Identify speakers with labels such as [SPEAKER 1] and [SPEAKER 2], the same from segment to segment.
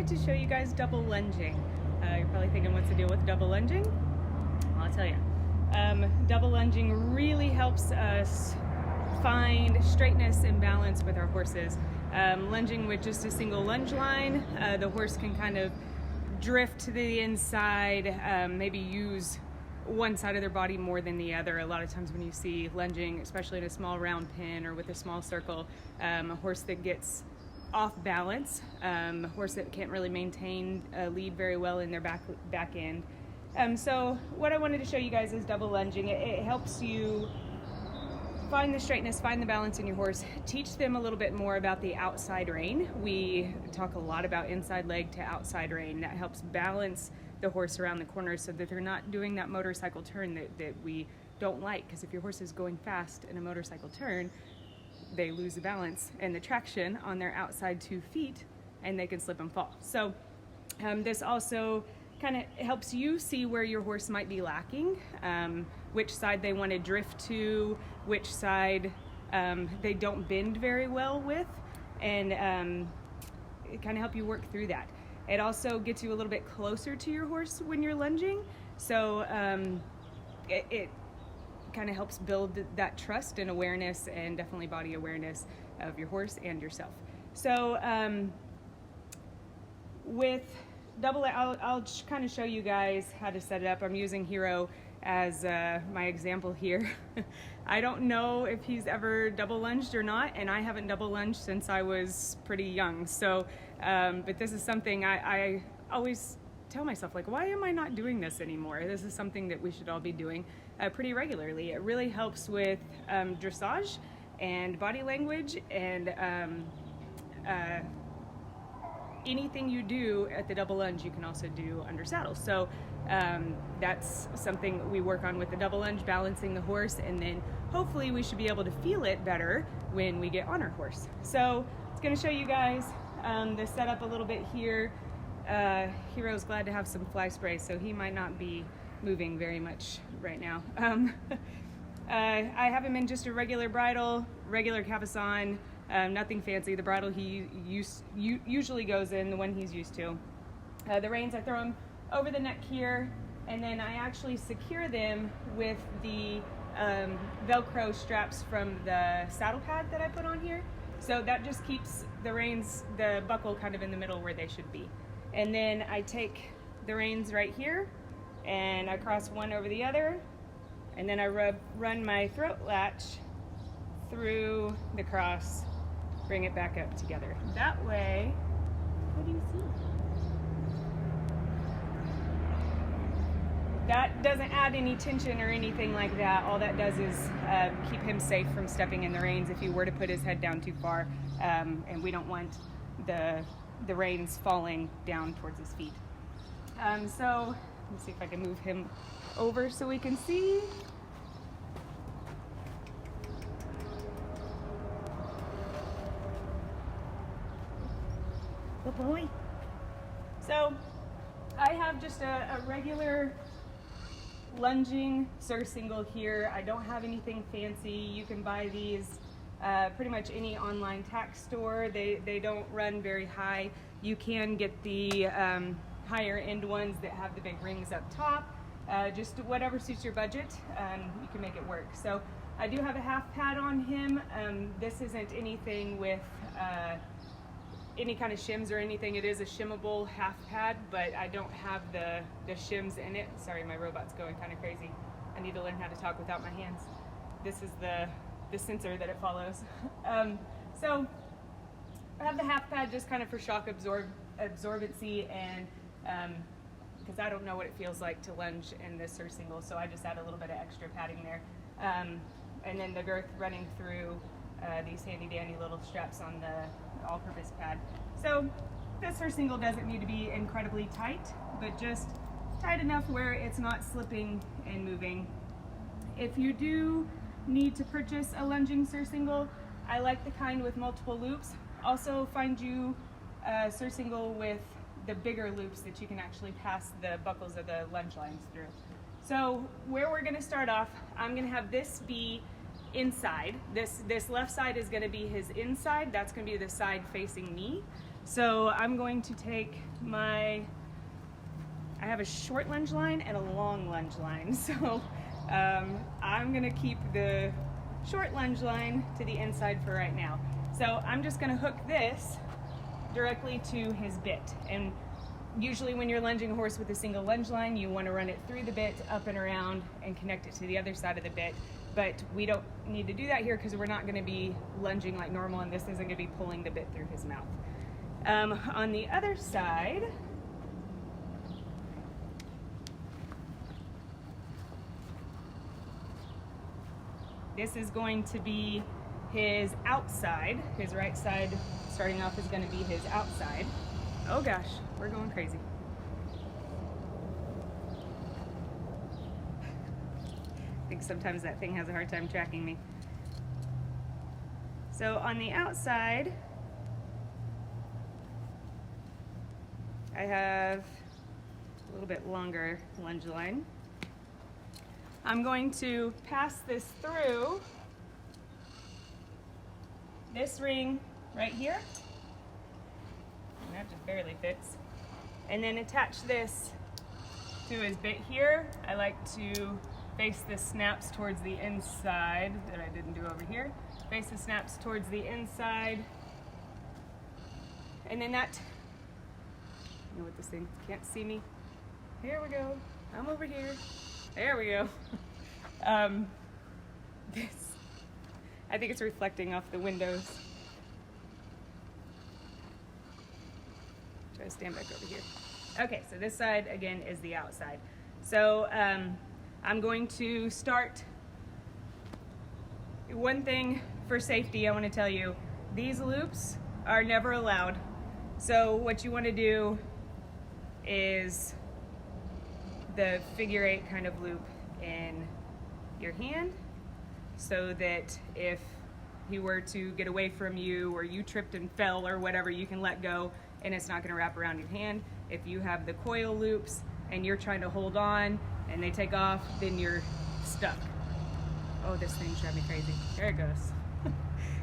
[SPEAKER 1] wanted to show you guys double lunging. You're probably thinking, what's the deal with double lunging? Well, I'll tell you. Double lunging really helps us find straightness and balance with our horses. Lunging with just a single lunge line, the horse can kind of drift to the inside, maybe use one side of their body more than the other. A lot of times when you see lunging, especially in a small round pen or with a small circle, a horse that gets off balance, a horse that can't really maintain a lead very well in their back end. So what I wanted to show you guys is double lunging. It helps you find the straightness, find the balance in your horse, teach them a little bit more about the outside rein. We talk a lot about inside leg to outside rein. That helps balance the horse around the corners so that they're not doing that motorcycle turn that we don't like, because if your horse is going fast in a motorcycle turn, they lose the balance and the traction on their outside 2 feet and they can slip and fall. So this also kind of helps you see where your horse might be lacking, which side they want to drift to, which side they don't bend very well with, and it kind of help you work through that. It also gets you a little bit closer to your horse when you're lunging, so it kind of helps build that trust and awareness, and definitely body awareness of your horse and yourself. So with double, I'll kind of show you guys how to set it up. I'm using Hero as my example here. I don't know if he's ever double lunged or not, and I haven't double lunged since I was pretty young. So, but this is something I always tell myself, like, why am I not doing this anymore? This is something that we should all be doing pretty regularly. It really helps with dressage and body language, and anything you do at the double lunge you can also do under saddle. So that's something we work on with the double lunge, balancing the horse, and then hopefully we should be able to feel it better when we get on our horse. So it's going to show you guys the setup a little bit here. Hero's glad to have some fly spray, so he might not be moving very much right now. I have him in just a regular bridle, regular capuchon, nothing fancy. The bridle he usually goes in, the one he's used to. The reins, I throw him over the neck here, and then I actually secure them with the Velcro straps from the saddle pad that I put on here. So that just keeps the reins, the buckle kind of in the middle where they should be. And then I take the reins right here, and I cross one over the other, and then I run my throat latch through the cross, bring it back up together. That way, what do you see? That doesn't add any tension or anything like that. All that does is keep him safe from stepping in the reins if he were to put his head down too far, and we don't want the reins falling down towards his feet. So let me see if I can move him over so we can see. Good boy. So I have just a regular lunging surcingle here. I don't have anything fancy. You can buy these pretty much any online tack store. They don't run very high. You can get the higher end ones that have the big rings up top. Just whatever suits your budget, you can make it work. So I do have a half pad on him. This isn't anything with any kind of shims or anything. It is a shimmable half pad, but I don't have the shims in it. Sorry, my robot's going kind of crazy. I need to learn how to talk without my hands. This is the sensor that it follows. So I have the half pad just kind of for shock absorbency, and because I don't know what it feels like to lunge in this surcingle, so I just add a little bit of extra padding there. And then the girth running through these handy dandy little straps on the all-purpose pad. So this surcingle doesn't need to be incredibly tight, but just tight enough where it's not slipping and moving. If you do need to purchase a lunging surcingle, I like the kind with multiple loops. Also find you a surcingle with the bigger loops that you can actually pass the buckles of the lunge lines through. So where we're going to start off, I'm going to have this be inside. This left side is going to be his inside. That's going to be the side facing me. So I'm going to take I have a short lunge line and a long lunge line. So I'm gonna keep the short lunge line to the inside for right now. So I'm just gonna hook this directly to his bit. And usually when you're lunging a horse with a single lunge line, you want to run it through the bit, up and around, and connect it to the other side of the bit. But we don't need to do that here because we're not going to be lunging like normal, and this isn't going to be pulling the bit through his mouth. On the other side, this is going to be his outside. His right side starting off is going to be his outside. Oh gosh, we're going crazy. I think sometimes that thing has a hard time tracking me. So on the outside, I have a little bit longer lunge line. I'm going to pass this through this ring right here. And that just barely fits. And then attach this to his bit here. I like to face the snaps towards the inside that I didn't do over here. Face the snaps towards the inside. And then that, you know what this thing, can't see me. Here we go, I'm over here. There we go. This, I think it's reflecting off the windows. Try to stand back over here. Okay, so this side again is the outside. So I'm going to start. One thing for safety I want to tell you, these loops are never allowed. So what you want to do is the figure 8 kind of loop in your hand, so that if he were to get away from you or you tripped and fell or whatever, you can let go and it's not going to wrap around your hand. If you have the coil loops and you're trying to hold on and they take off, then you're stuck. Oh, this thing's driving me crazy. There it goes.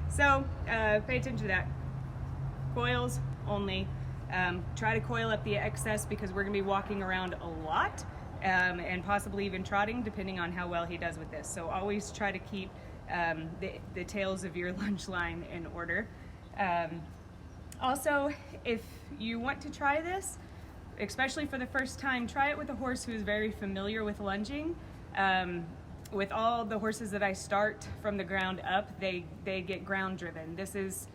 [SPEAKER 1] So pay attention to that. Coils only. Try to coil up the excess because we're going to be walking around a lot and possibly even trotting, depending on how well he does with this. So always try to keep the tails of your lunge line in order. Also, if you want to try this, especially for the first time, try it with a horse who is very familiar with lunging. With all the horses that I start from the ground up, they get ground driven. This is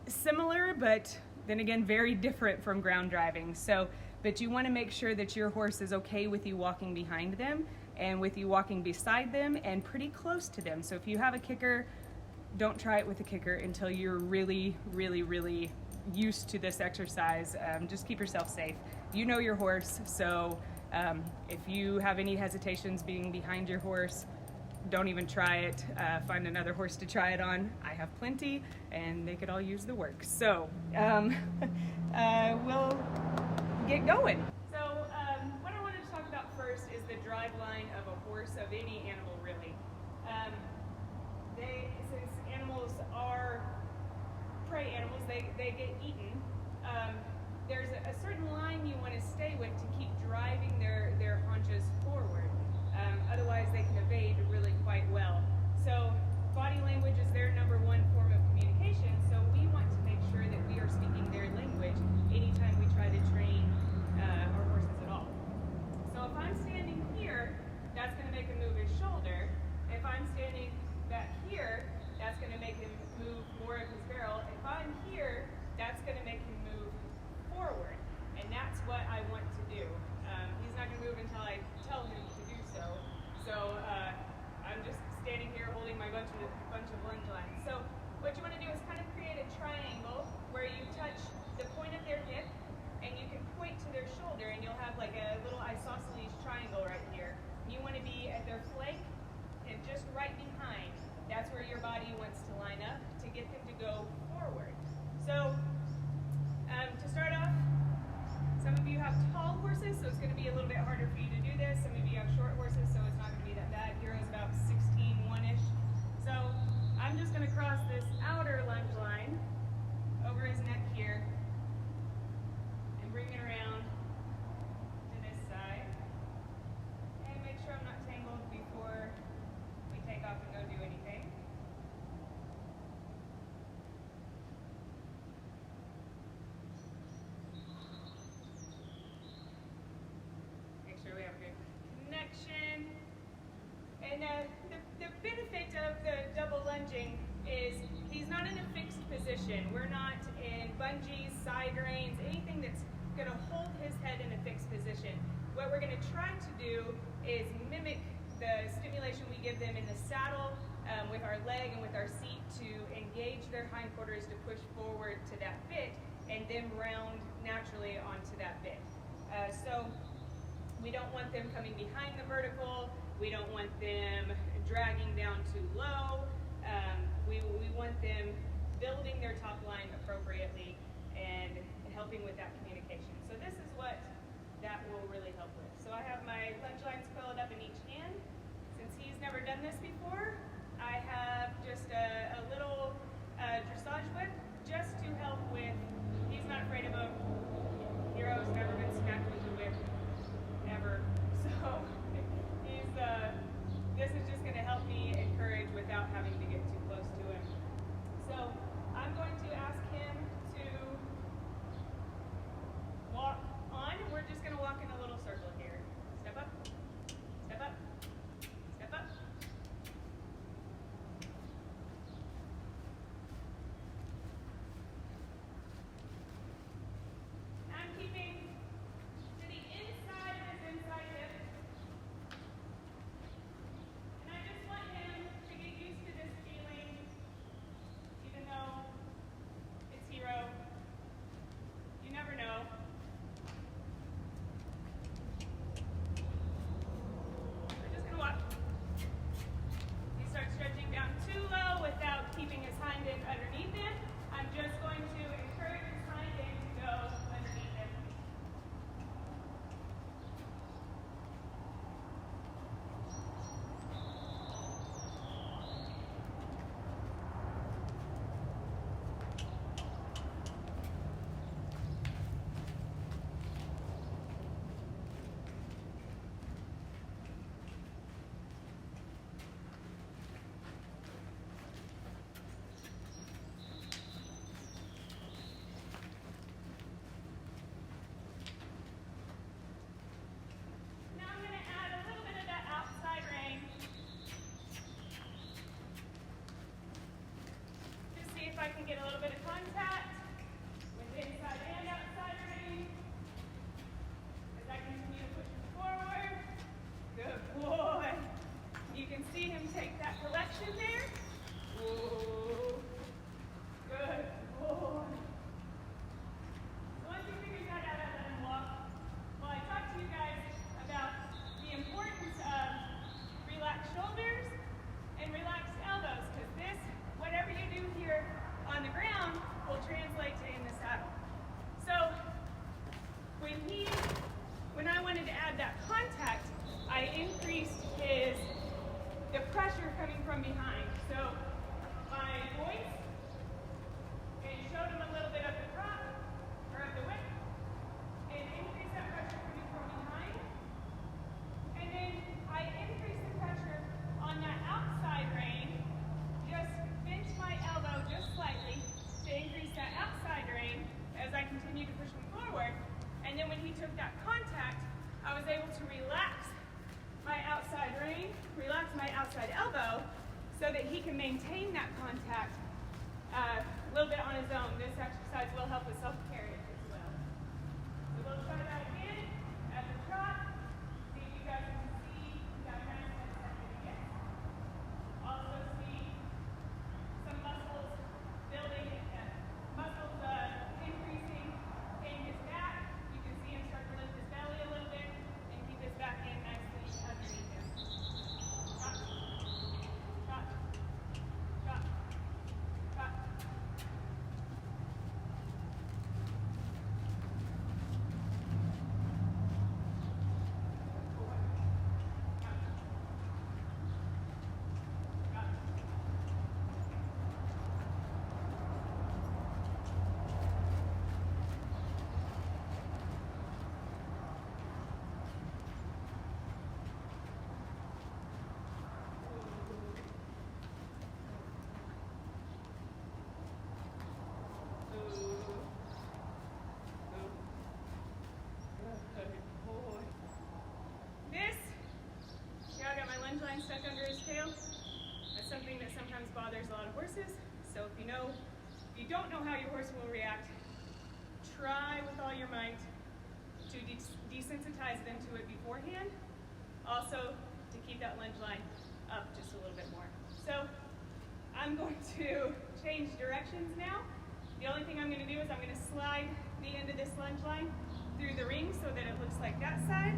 [SPEAKER 1] similar, but then again, very different from ground driving. So, but you want to make sure that your horse is okay with you walking behind them and with you walking beside them and pretty close to them. So if you have a kicker, don't try it with a kicker until you're really, really, really used to this exercise. Just keep yourself safe. You know your horse, so if you have any hesitations being behind your horse, don't even try it. Find another horse to try it on. I have plenty, and they could all use the work. So we'll get going. So what I wanted to talk about first is the drive line of a horse, of any animal really. Since animals are prey animals, they get eaten. There's a certain line you want to stay with to keep driving their haunches forward. Otherwise they can evade really quite well. So body language is their number one form of communication, so we want to make sure that we are speaking their language anytime we try to train our horses at all. So if I'm standing here, that's going to make him move his shoulder. If I'm standing back here, that's going to make him move more of his barrel. If I'm here, that's going to make him move forward. And that's what I want to do. He's not going to move until I tell him to do so. So I'm just standing here holding my bunch of lunge lines. So what you want to do is kind of create a of the double lunging is he's not in a fixed position. We're not in bungees, side reins, anything that's going to hold his head in a fixed position. What we're going to try to do is mimic the stimulation we give them in the saddle with our leg and with our seat to engage their hindquarters to push forward to that bit and then round naturally onto that bit. So we don't want them coming behind the vertical. We don't want them dragging down too low. We want them building their top line appropriately and helping with that communication. So this is what that will really help with. So I have my lunge lines coiled up in each hand. Since he's never done this before, I have just a little dressage whip just to help with, he's not afraid of a hero's never been smacked with a whip, ever. So this is just going to help me encourage without having to get too close to him. So I'm going to ask him to walk on. We're just going to walk in a little circle here. Step up, step up, step up. I'm keeping to the inside of his inside hip. And I just want him to get used to this feeling, even though it's hero. You never know. We're just going to walk. He starts stretching down too low without keeping his hind end underneath him. I'm just going to encourage his hind end to go underneath him. Now I'm going to add a little bit of that outside rein to see if I can get a little bit of contact with inside and outside rein as I continue to push him forward. Good boy. You can see him take that collection there. Whoa. Good boy. Once he figures that out, I let him walk. Well, I talked to you guys about the importance of relaxed shoulders and relaxed elbows, because this, whatever you do here on the ground, will translate to in the saddle. So when I wanted to add that contact, I increased the pressure coming from behind. So my voice, and showed him a little bit of the drop, or of the whip, and increased that pressure coming from behind. And then I increased the pressure on that outside rein, just bent my elbow just slightly to increase that outside rein as I continued to push him forward. And then when he took that contact, I was able to relax my outside rein, relax my outside elbow, so that he can maintain that contact a little bit on his own. This exercise will help with self-carriage as well. So we'll try that again at the trot. See if you guys can see that nice second again. Also see some muscles building, muscles increasing in his back. You can see him start to lift his belly a little bit and keep his back in nicely underneath him. Trot, trot, trot, trot. you don't know how your horse will react, try with all your might to desensitize them to it beforehand. Also, to keep that lunge line up just a little bit more. So, I'm going to change directions now. The only thing I'm going to do is I'm going to slide the end of this lunge line through the ring so that it looks like that side.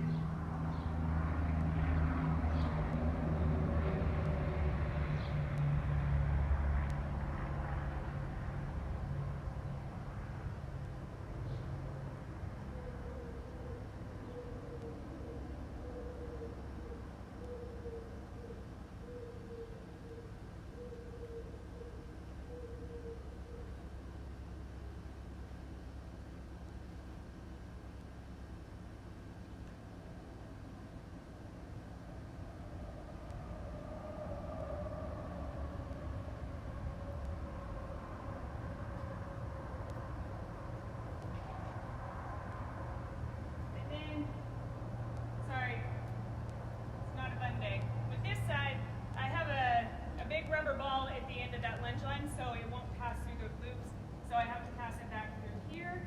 [SPEAKER 1] Rubber ball at the end of that lunge line, so it won't pass through those loops. So I have to pass it back through here.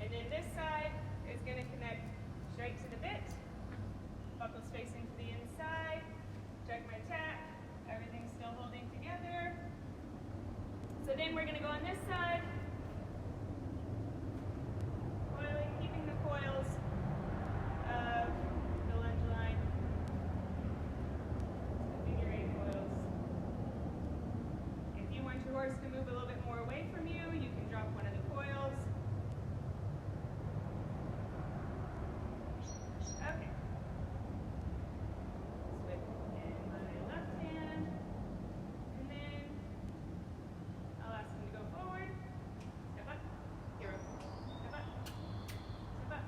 [SPEAKER 1] And then this side is going to connect straight to the bit. Buckle's facing to the inside. Check my tack. Everything's still holding together. So then we're going to go on this side. Coiling, keeping the coils of the lunge line. Your horse to move a little bit more away from you, you can drop one of the coils. Okay. Switch in my left hand, and then I'll ask him to go forward. Step up. Hero. Step up. Step up.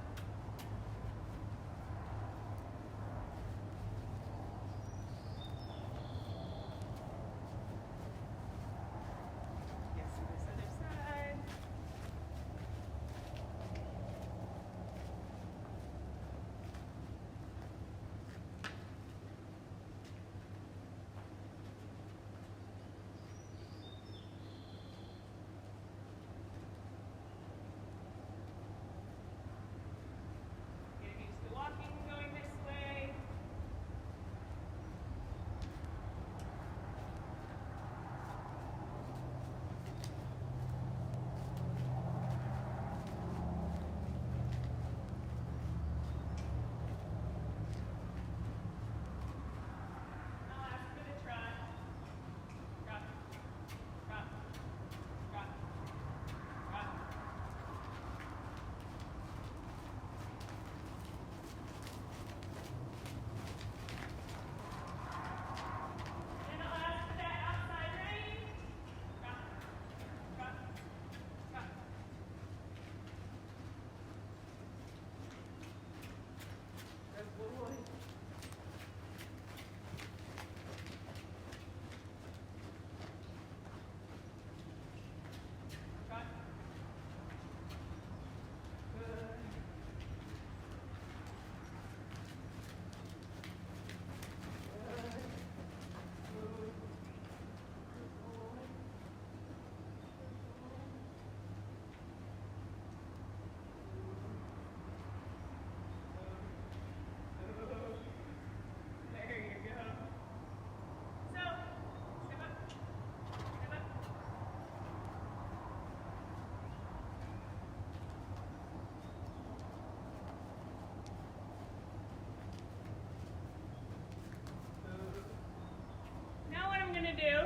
[SPEAKER 1] Do,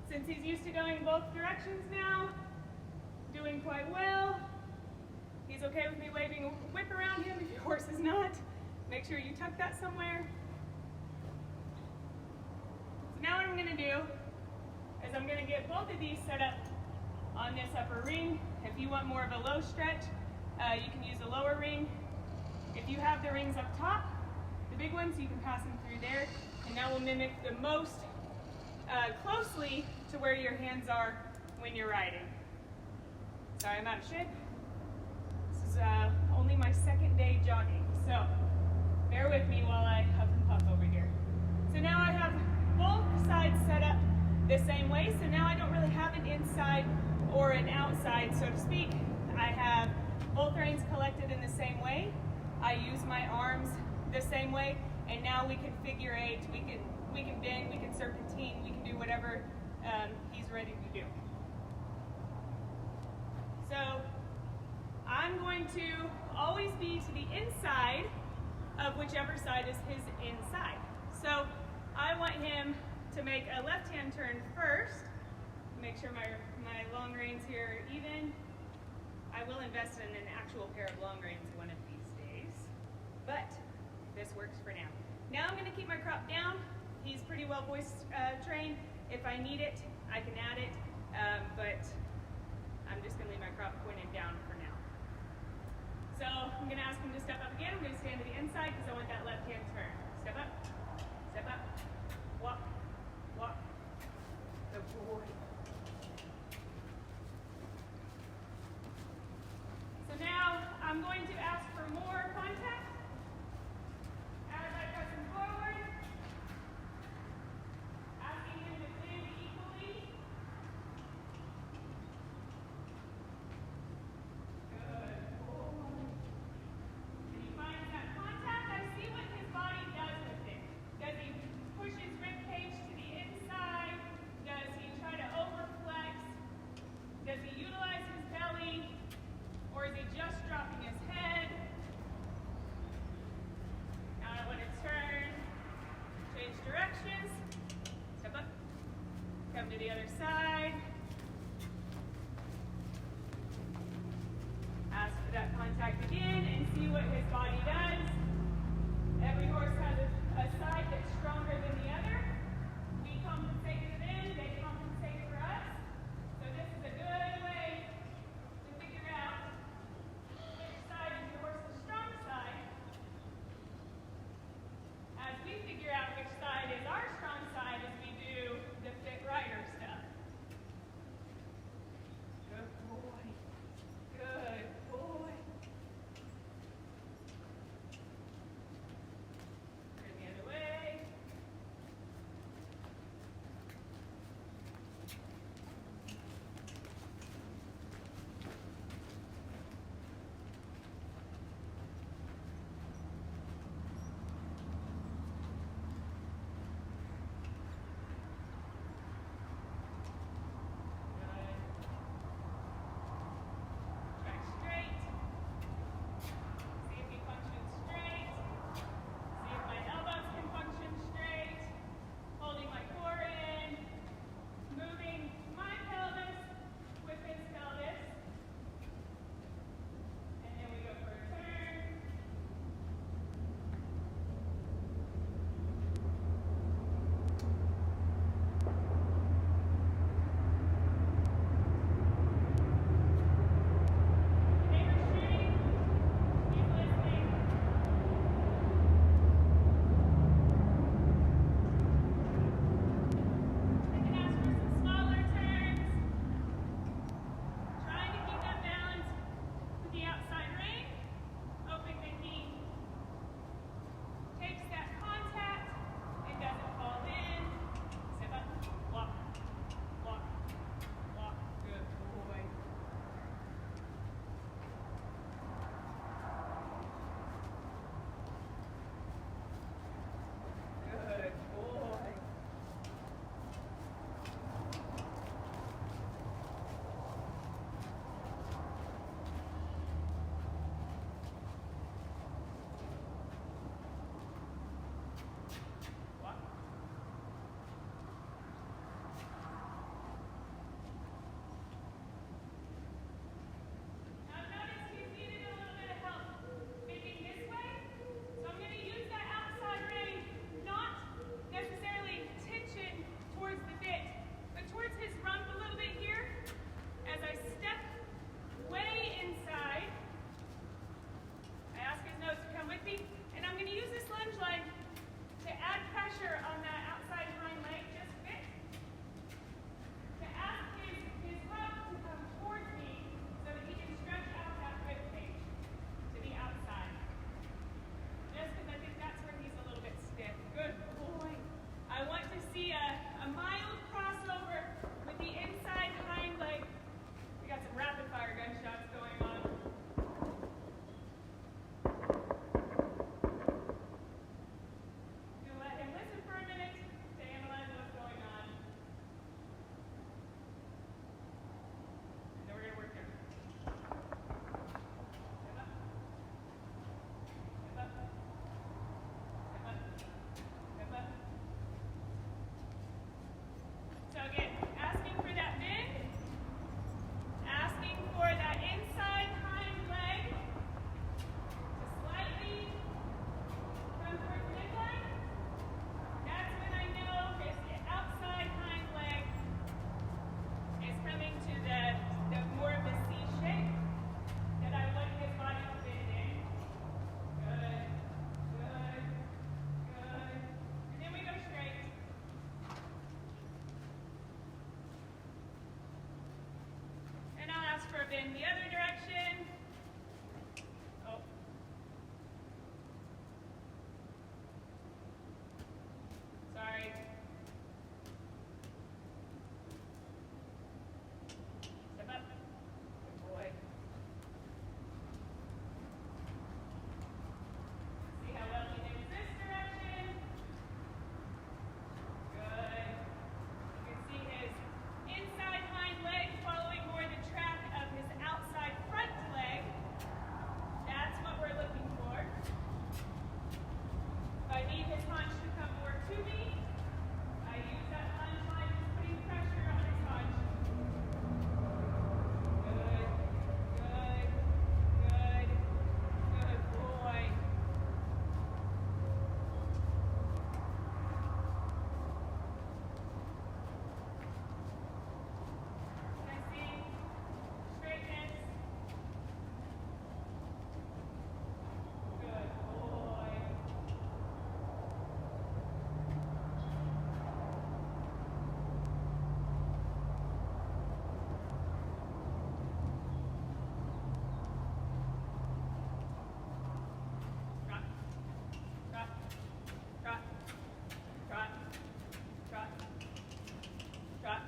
[SPEAKER 1] since he's used to going both directions now, doing quite well. He's okay with me waving a whip around him. If your horse is not, make sure you tuck that somewhere. So now what I'm going to do is I'm going to get both of these set up on this upper ring. If you want more of a low stretch, you can use a lower ring. If you have the rings up top, the big ones, you can pass them through there, and that will mimic the most closely to where your hands are when you're riding. Sorry, I'm out of shape. This is only my second day jogging, so bear with me while I huff and puff over here. So now I have both sides set up the same way. So now I don't really have an inside or an outside, so to speak. I have both reins collected in the same way. I use my arms the same way, and now we can figure eight, we can bend, we can serpentine, we can do whatever he's ready to do. So I'm going to always be to the inside of whichever side is his inside. So I want him to make a left-hand turn first. Make sure my long reins here are even. I will invest in an actual pair of long reins one of these days, but this works for now. Now I'm going to keep my crop down. He's pretty well voice trained. If I need it, I can add it, but I'm just going to leave my crop pointed down for now. So I'm going to ask him to step up again. I'm going to stand to the inside because I want that left-hand turn. Step up, walk, walk. Good boy. So now I'm going to ask for more contact as I press him forward, asking him to bend equally. Good. And he finds that contact. I see what his body does with it. Does he push his rib cage to the inside? Does he try to overflex? Does he utilize his belly? Or is he just dropping his head? in the other direction. Oh. Sorry. Step up. Good boy. See how well he did in this direction? Good. You can see his inside hind leg following more the track of his outside front leg. That's what we're looking for. If I need his haunch to come more to me, I use that lunge line, just putting pressure on his haunch. Good, good, good, good boy. Can I see straightness? Good boy. Trot, trot, trot, trot, trot, trot.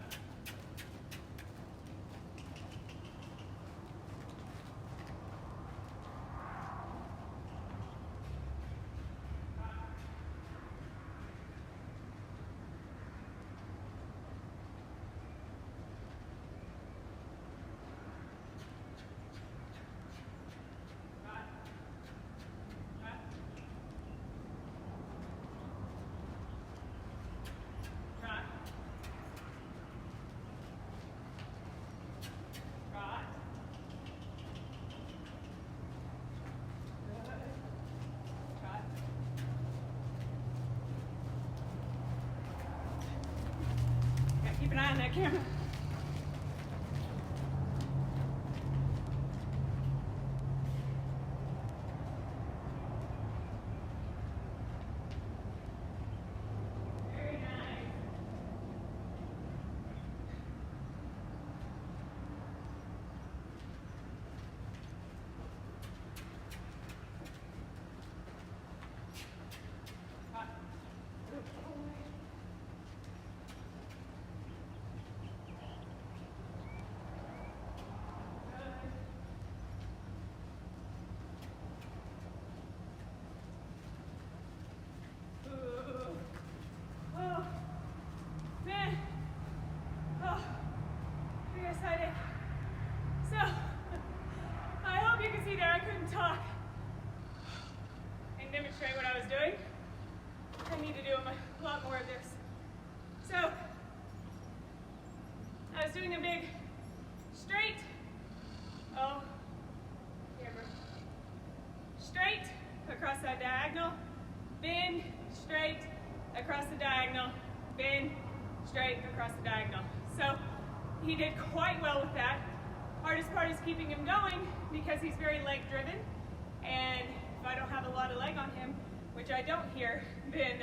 [SPEAKER 1] Keep an eye on that camera. Very nice. Oh, man. Oh, pretty excited. So, I hope you can see there I couldn't talk and demonstrate what I was doing. I need to do a lot more of this. So, I was doing a big straight, straight across that diagonal, bend, straight, across the diagonal, bend, straight, across the diagonal. So he did quite well with that. Hardest part is keeping him going because he's very leg driven, and if I don't have a lot of leg on him, which I don't here, then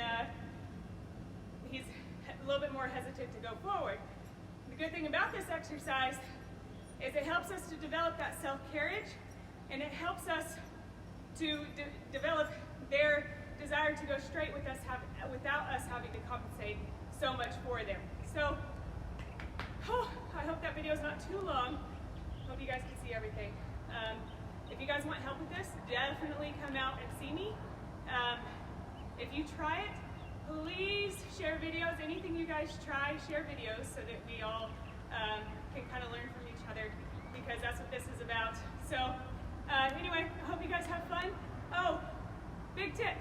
[SPEAKER 1] he's a little bit more hesitant to go forward. The good thing about this exercise is it helps us to develop that self-carriage, and it helps us to develop their desire to go straight with us without us having to compensate so much for them. So, I hope that video is not too long. Hope you guys can see everything. If you guys want help with this, definitely come out and see me. If you try it, please share videos. Anything you guys try, share videos so that we all can kind of learn from each other, because that's what this is about. So anyway, I hope you guys have fun. Oh, big tip,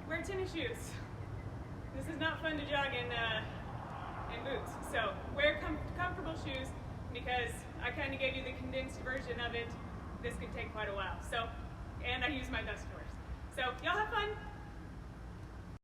[SPEAKER 1] wear tennis shoes. This is not fun to jog in boots. So wear comfortable shoes, because I kind of gave you the condensed version of it. This could take quite a while. So, and I use my best for it.